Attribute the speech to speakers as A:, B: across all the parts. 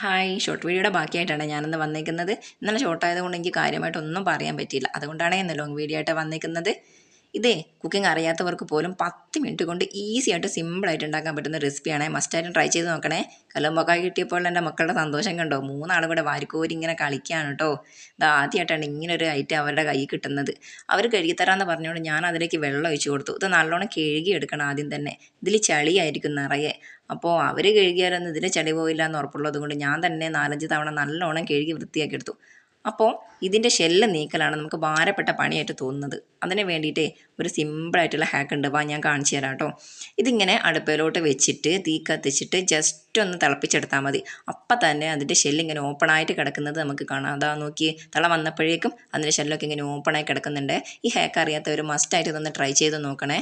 A: Hi short വീഡിയോയുടെ ബാക്കിയായിട്ടാണ് ഞാനിന്ന് വന്നേക്കുന്നത്. ഇന്നലെ ഷോർട്ടായതുകൊണ്ട് എനിക്ക് കാര്യമായിട്ടൊന്നും പറയാൻ പറ്റിയില്ല. അതുകൊണ്ടാണ് ഇന്ന് ലോങ് വീഡിയോ ആയിട്ട് വന്നേക്കുന്നത്. ഇതേ കുക്കിംഗ് അറിയാത്തവർക്ക് പോലും 10 മിനിറ്റ് കൊണ്ട് ഈസി ആയിട്ട് സിമ്പിളായിട്ട് ഉണ്ടാക്കാൻ പറ്റുന്ന റെസിപ്പിയാണ്. മസ്റ്റായിട്ടും ട്രൈ ചെയ്ത് നോക്കണേ. കല്ലുമ്മക്കായ കിട്ടിയപ്പോൾ എൻ്റെ മക്കളുടെ സന്തോഷം കണ്ടോ, 3 ആളും കൂടെ വാരിക്കോരി ഇങ്ങനെ കളിക്കുകയാണ് കേട്ടോ. ഇത് ആദ്യമായിട്ടാണ് ഇങ്ങനൊരു ഐറ്റം അവരുടെ കയ്യിൽ കിട്ടുന്നത്. അവർ കഴുകിത്തരാമെന്ന് പറഞ്ഞുകൊണ്ട് ഞാൻ അതിലേക്ക് വെള്ളം ഒഴിച്ച് കൊടുത്തു. ഇത് നല്ലോണം കഴുകി എടുക്കണം ആദ്യം തന്നെ. ഇതിൽ ചളിയായിരിക്കും നിറയെ. അപ്പോൾ അവർ കഴുകിയാലൊന്നും ഇതിൽ ചളി പോയില്ല എന്ന് ഉറപ്പുള്ളത് കൊണ്ട് ഞാൻ തന്നെ 4-5 തവണ നല്ലോണം കഴുകി വൃത്തിയാക്കി എടുത്തു. അപ്പോൾ ഇതിൻ്റെ ഷെല്ല് നീക്കലാണ് നമുക്ക് ഭാരപ്പെട്ട പണിയായിട്ട് തോന്നുന്നത്. അതിന് വേണ്ടിയിട്ടേ ഒരു സിമ്പിളായിട്ടുള്ള ഹാക്ക് ഉണ്ട്, വാ ഞാൻ കാണിച്ചു തരാം കേട്ടോ. ഇതിങ്ങനെ അടുപ്പിലോട്ട് വെച്ചിട്ട് തീ കത്തിച്ചിട്ട് ജസ്റ്റ് ഒന്ന് തിളപ്പിച്ചെടുത്താൽ മതി. അപ്പം തന്നെ അതിൻ്റെ ഷെല്ലിങ്ങനെ ഓപ്പണായിട്ട് കിടക്കുന്നത് നമുക്ക് കാണാം. അതാ നോക്കി, തിള വന്നപ്പോഴേക്കും അതിൻ്റെ ഷെല്ലൊക്കെ ഇങ്ങനെ ഓപ്പണായി കിടക്കുന്നുണ്ട്. ഈ ഹാക്ക് അറിയാത്തവർ മസ്റ്റായിട്ട് ഇതൊന്ന് ട്രൈ ചെയ്ത് നോക്കണേ.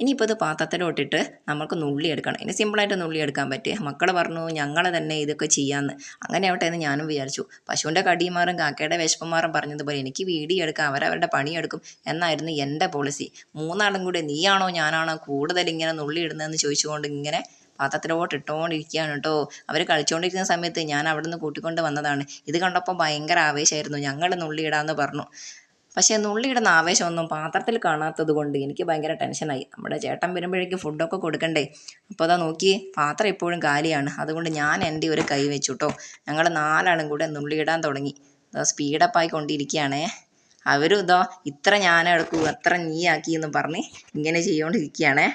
A: ഇനിയിപ്പോൾ ഇത് പാത്രത്തിലോട്ടിട്ട് നമുക്ക് നുള്ളി എടുക്കണം. ഇനി സിമ്പിളായിട്ട് നുള്ളി എടുക്കാൻ പറ്റിയ മക്കൾ പറഞ്ഞു ഞങ്ങൾ തന്നെ ഇതൊക്കെ ചെയ്യാമെന്ന്. അങ്ങനെ ആവട്ടെ എന്ന് ഞാനും വിചാരിച്ചു. പശുവിൻ്റെ കടിമാറും കാക്കയുടെ വിശപ്പന്മാരും പറഞ്ഞതുപോലെ എനിക്ക് വീഡിയോ എടുക്കാം, അവരവരുടെ പണിയെടുക്കും എന്നായിരുന്നു എൻ്റെ പോളിസി. 3 ആളും കൂടി നീയാണോ ഞാനാണോ കൂടുതൽ ഇങ്ങനെ നുള്ളി ഇടുന്നതെന്ന് ചോദിച്ചുകൊണ്ട് ഇങ്ങനെ പാത്രത്തിലോട്ട് ഇട്ടുകൊണ്ടിരിക്കുകയാണ് കേട്ടോ. അവർ കളിച്ചുകൊണ്ടിരിക്കുന്ന സമയത്ത് ഞാൻ അവിടെ നിന്ന് കൂട്ടിക്കൊണ്ട് വന്നതാണ്. ഇത് കണ്ടപ്പോൾ ഭയങ്കര ആവേശമായിരുന്നു. ഞങ്ങൾ നുള്ളിയിടാമെന്ന് പറഞ്ഞു. പക്ഷേ നുള്ളിയിടുന്ന ആവേശമൊന്നും പാത്രത്തിൽ കാണാത്തത് കൊണ്ട് എനിക്ക് ഭയങ്കര ടെൻഷനായി. നമ്മുടെ ചേട്ടൻ വരുമ്പോഴേക്കും ഫുഡൊക്കെ കൊടുക്കണ്ടേ. അപ്പോൾ അതാ നോക്കി, പാത്രം ഇപ്പോഴും കാലിയാണ്. അതുകൊണ്ട് ഞാൻ എൻ്റെ ഒരു കൈ വെച്ചു കേട്ടോ. ഞങ്ങൾ 4 ആളും കൂടെ നുള്ളിയിടാൻ തുടങ്ങി. ഇതാ സ്പീഡപ്പായി കൊണ്ടിരിക്കുകയാണേ. അവരും ഇതോ ഇത്ര ഞാനെടുക്കൂ അത്ര നീയാക്കി എന്ന് പറഞ്ഞ് ഇങ്ങനെ ചെയ്തുകൊണ്ടിരിക്കുകയാണേ.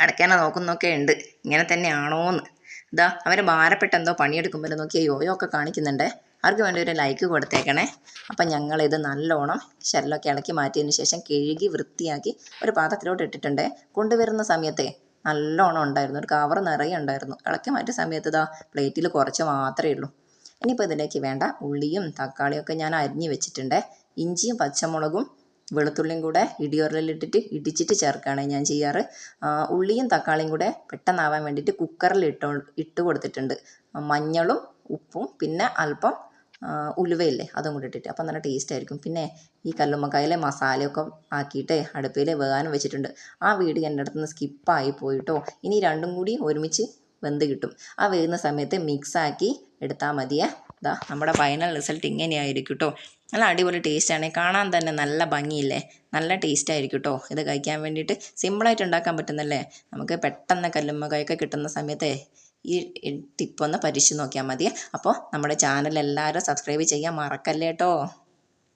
A: അടയ്ക്കാനെ നോക്കുന്നൊക്കെ ഉണ്ട്, ഇങ്ങനെ തന്നെയാണോന്ന്. ഇതാ അവർ ഭാരപ്പെട്ട എന്തോ പണിയെടുക്കുമ്പോൾ നോക്കിയാൽ യോയോ ഒക്കെ കാണിക്കുന്നുണ്ട്. അവർക്ക് വേണ്ടി ഒരു ലൈക്ക് കൊടുത്തേക്കണേ. അപ്പം ഞങ്ങളിത് നല്ലോണം ഷെല്ലൊക്കെ ഇളക്കി മാറ്റിയതിന് ശേഷം കഴുകി വൃത്തിയാക്കി ഒരു പാത്രത്തിലോട്ട് ഇട്ടിട്ടുണ്ട്. കൊണ്ടുവരുന്ന സമയത്തെ നല്ലോണം ഉണ്ടായിരുന്നു, ഒരു കവർ നിറയെ ഉണ്ടായിരുന്നു. ഇളക്കി മാറ്റിയ സമയത്ത് ഇതാ പ്ലേറ്റിൽ കുറച്ച് മാത്രമേ ഉള്ളൂ. ഇനിയിപ്പോൾ ഇതിലേക്ക് വേണ്ട ഉള്ളിയും തക്കാളിയും ഒക്കെ ഞാൻ അരിഞ്ഞ് വെച്ചിട്ടുണ്ട്. ഇഞ്ചിയും പച്ചമുളകും വെളുത്തുള്ളിയും കൂടെ ഇടിയോറിലിട്ടിട്ട് ഇടിച്ചിട്ട് ചേർക്കുകയാണ് ഞാൻ ചെയ്യാറ്. ഉള്ളിയും തക്കാളിയും കൂടെ പെട്ടെന്നാവാൻ വേണ്ടിയിട്ട് കുക്കറിൽ ഇട്ട് കൊടുത്തിട്ടുണ്ട്. മഞ്ഞളും ഉപ്പും പിന്നെ അല്പം ഉലുവയില്ലേ അതും കൂടി ഇട്ടിട്ട്, അപ്പം നല്ല ടേസ്റ്റ് ആയിരിക്കും. പിന്നെ ഈ കല്ലുമ്മക്കായിലെ മസാലയൊക്കെ ആക്കിയിട്ട് അടുപ്പിൽ വേകാനും വെച്ചിട്ടുണ്ട്. ആ വീഡിയോ എൻ്റെ അടുത്ത് നിന്ന് സ്കിപ്പായി പോയിട്ടോ. ഇനി രണ്ടും കൂടി ഒരുമിച്ച് വെന്ത് കിട്ടും. ആ വേകുന്ന സമയത്ത് മിക്സാക്കി എടുത്താൽ മതിയേ. ഇതാ നമ്മുടെ ഫൈനൽ റിസൾട്ട് ഇങ്ങനെയായിരിക്കും കേട്ടോ. നല്ല അടിപൊളി ടേസ്റ്റാണ്, കാണാൻ തന്നെ നല്ല ഭംഗിയില്ലേ, നല്ല ടേസ്റ്റ് ആയിരിക്കും കേട്ടോ. ഇത് കഴിക്കാൻ വേണ്ടിയിട്ട് സിമ്പിളായിട്ട് ഉണ്ടാക്കാൻ പറ്റുന്നല്ലേ. നമുക്ക് പെട്ടെന്ന് കല്ലുമ്മക്കായൊക്കെ കിട്ടുന്ന സമയത്ത് ഈ ടിപ്പൊന്ന് പരീക്ഷിച്ച് നോക്കിയാൽ മതി. അപ്പോൾ നമ്മുടെ ചാനൽ എല്ലാവരും സബ്സ്ക്രൈബ് ചെയ്യാൻ മറക്കല്ലേ കേട്ടോ.